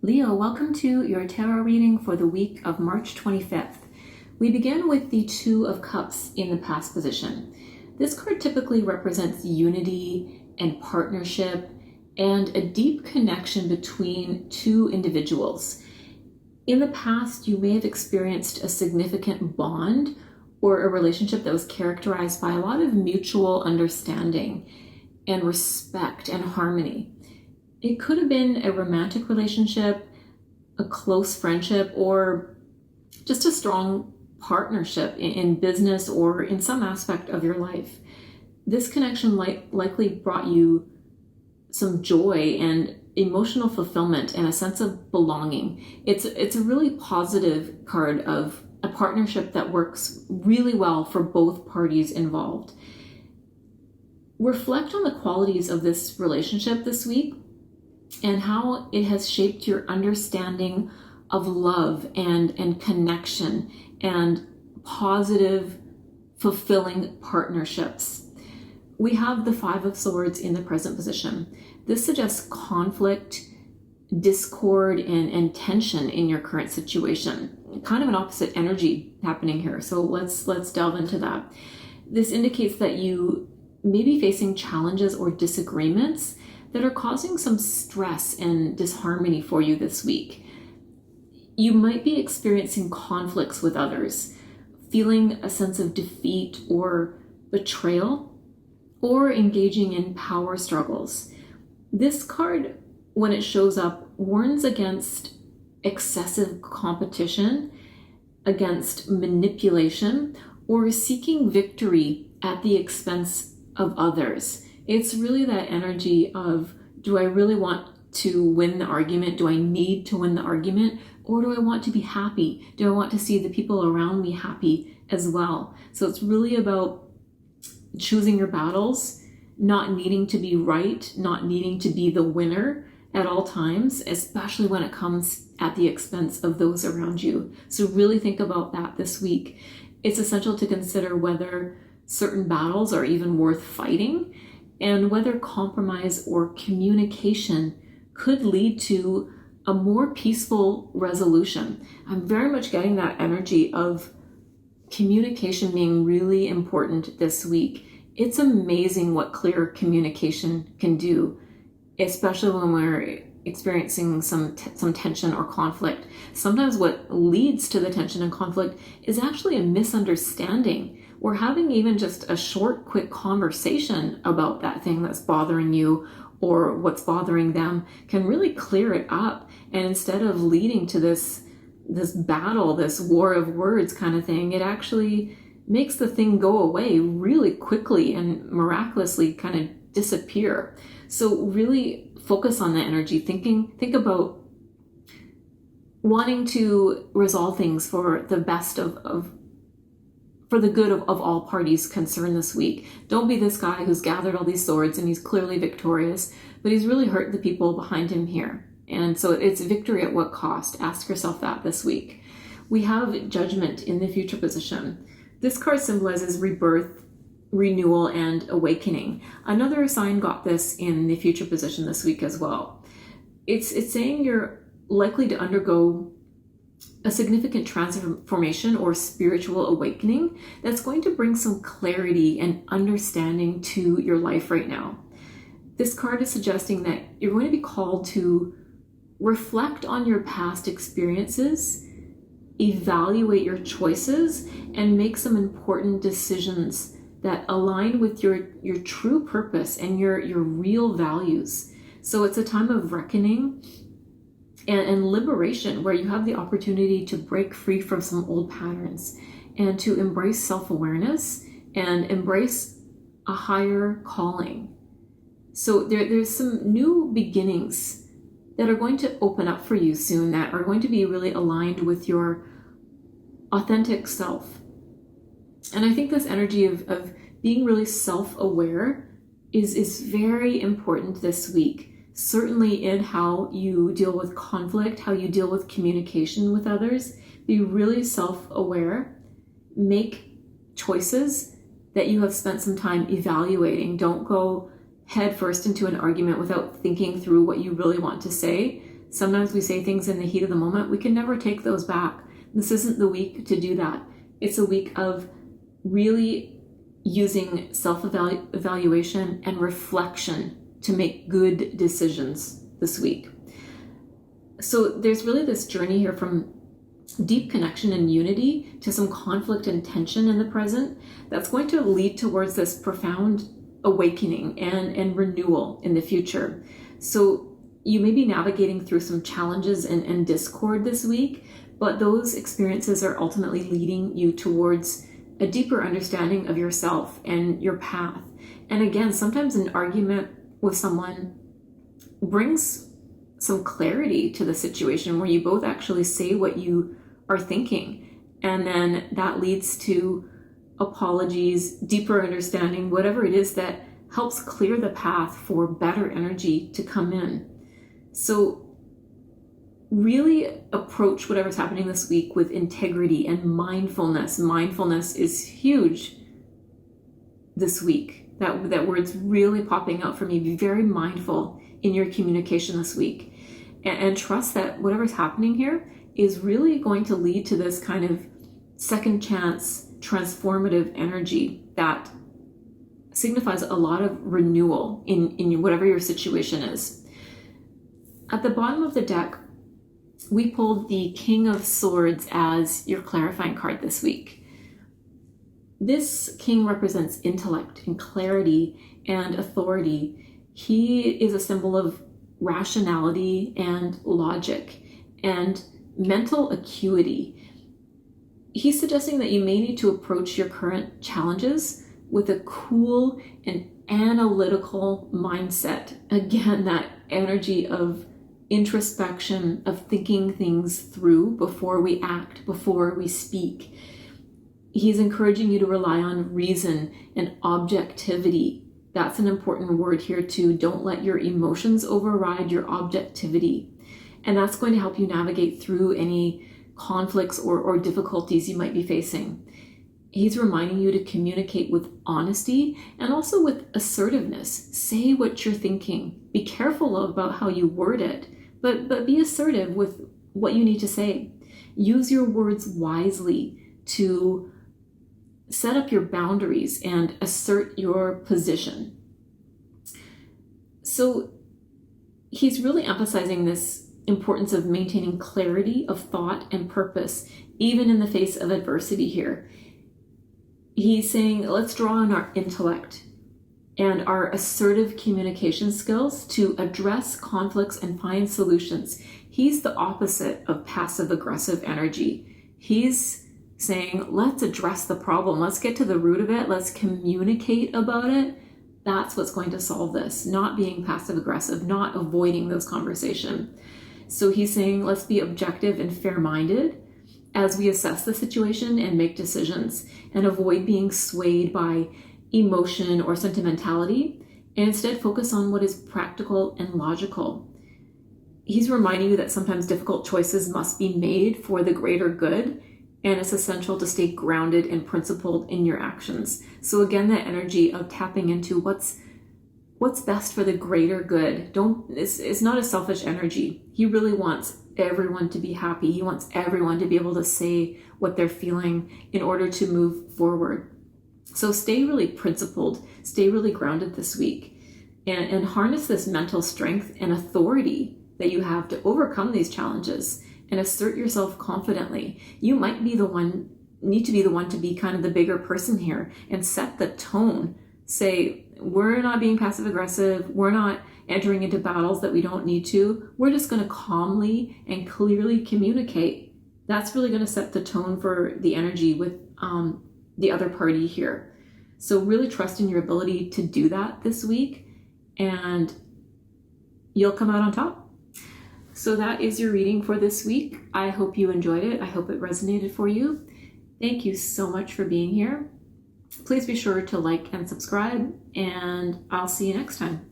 Leo, welcome to your tarot reading for the week of March 25th. We begin with the Two of Cups in the past position. This card typically represents unity and partnership and a deep connection between two individuals. In the past, you may have experienced a significant bond or a relationship that was characterized by a lot of mutual understanding and respect and harmony. It could have been a romantic relationship, a close friendship, or just a strong partnership in business or in some aspect of your life. This connection likely brought you some joy and emotional fulfillment and a sense of belonging. It's a really positive card of a partnership that works really well for both parties involved. Reflect on the qualities of this relationship this week and how it has shaped your understanding of love and connection and positive, fulfilling partnerships. We have the Five of Swords in the present position. This suggests conflict, discord, and tension in your current situation. Kind of an opposite energy happening here, so let's delve into that. This indicates that you may be facing challenges or disagreements that are causing some stress and disharmony for you this week. You might be experiencing conflicts with others, feeling a sense of defeat or betrayal, or engaging in power struggles. This card, when it shows up, warns against excessive competition, against manipulation, or seeking victory at the expense of others. It's really that energy of, do I really want to win the argument? Do I need to win the argument? Or do I want to be happy? Do I want to see the people around me happy as well? So it's really about choosing your battles, not needing to be right, not needing to be the winner at all times, especially when it comes at the expense of those around you. So really think about that this week. It's essential to consider whether certain battles are even worth fighting, and whether compromise or communication could lead to a more peaceful resolution. I'm very much getting that energy of communication being really important this week. It's amazing what clear communication can do, especially when we're experiencing some tension or conflict. Sometimes what leads to the tension and conflict is actually a misunderstanding. We're having even just a short, quick conversation about that thing that's bothering you or what's bothering them can really clear it up. And instead of leading to this battle, this war of words kind of thing, it actually makes the thing go away really quickly and miraculously kind of disappear. So really focus on the energy, think about wanting to resolve things for the best for the good of all parties concerned this week. Don't be this guy who's gathered all these swords and he's clearly victorious, but he's really hurt the people behind him here. And so it's victory at what cost? Ask yourself that this week. We have Judgment in the future position. This card symbolizes rebirth, renewal, and awakening. Another sign got this in the future position this week as well. It's saying you're likely to undergo a significant transformation or spiritual awakening that's going to bring some clarity and understanding to your life right now. This card is suggesting that you're going to be called to reflect on your past experiences, evaluate your choices, and make some important decisions that align with your true purpose and your real values. So it's a time of reckoning and liberation, where you have the opportunity to break free from some old patterns and to embrace self-awareness and embrace a higher calling. So there's some new beginnings that are going to open up for you soon, that are going to be really aligned with your authentic self. And I think this energy of being really self-aware is very important this week. Certainly in how you deal with conflict, how you deal with communication with others. Be really self-aware. Make choices that you have spent some time evaluating. Don't go head first into an argument without thinking through what you really want to say. Sometimes we say things in the heat of the moment. We can never take those back. This isn't the week to do that. It's a week of really using self-evaluation and reflection to make good decisions this week. So there's really this journey here from deep connection and unity to some conflict and tension in the present that's going to lead towards this profound awakening and renewal in the future. So you may be navigating through some challenges and discord this week, but those experiences are ultimately leading you towards a deeper understanding of yourself and your path. And again, sometimes an argument with someone brings some clarity to the situation where you both actually say what you are thinking. And then that leads to apologies, deeper understanding, whatever it is that helps clear the path for better energy to come in. So really approach whatever's happening this week with integrity and mindfulness. Mindfulness is huge this week. That word's really popping out for me. Be very mindful in your communication this week, and trust that whatever's happening here is really going to lead to this kind of second chance, transformative energy that signifies a lot of renewal in whatever your situation is. At the bottom of the deck, we pulled the King of Swords as your clarifying card this week. This king represents intellect and clarity and authority. He is a symbol of rationality and logic and mental acuity. He's suggesting that you may need to approach your current challenges with a cool and analytical mindset. Again, that energy of introspection, of thinking things through before we act, before we speak. He's encouraging you to rely on reason and objectivity. That's an important word here too. Don't let your emotions override your objectivity. And that's going to help you navigate through any conflicts or difficulties you might be facing. He's reminding you to communicate with honesty and also with assertiveness. Say what you're thinking. Be careful about how you word it, but be assertive with what you need to say. Use your words wisely to set up your boundaries and assert your position. So he's really emphasizing this importance of maintaining clarity of thought and purpose, even in the face of adversity here. He's saying, let's draw on our intellect and our assertive communication skills to address conflicts and find solutions. He's the opposite of passive-aggressive energy. He's saying, let's address the problem. Let's get to the root of it. Let's communicate about it. That's what's going to solve this, not being passive-aggressive, not avoiding those conversations. So he's saying, let's be objective and fair-minded as we assess the situation and make decisions, and avoid being swayed by emotion or sentimentality, and instead focus on what is practical and logical. He's reminding you that sometimes difficult choices must be made for the greater good, and it's essential to stay grounded and principled in your actions. So again, that energy of tapping into what's best for the greater good. It's not a selfish energy. He really wants everyone to be happy. He wants everyone to be able to say what they're feeling in order to move forward. So stay really principled, stay really grounded this week, and harness this mental strength and authority that you have to overcome these challenges and assert yourself confidently. You might need to be the one to be kind of the bigger person here and set the tone. Say, we're not being passive aggressive. We're not entering into battles that we don't need to. We're just going to calmly and clearly communicate. That's really going to set the tone for the energy with the other party here. So really trust in your ability to do that this week, and you'll come out on top. So that is your reading for this week. I hope you enjoyed it. I hope it resonated for you. Thank you so much for being here. Please be sure to like and subscribe, and I'll see you next time.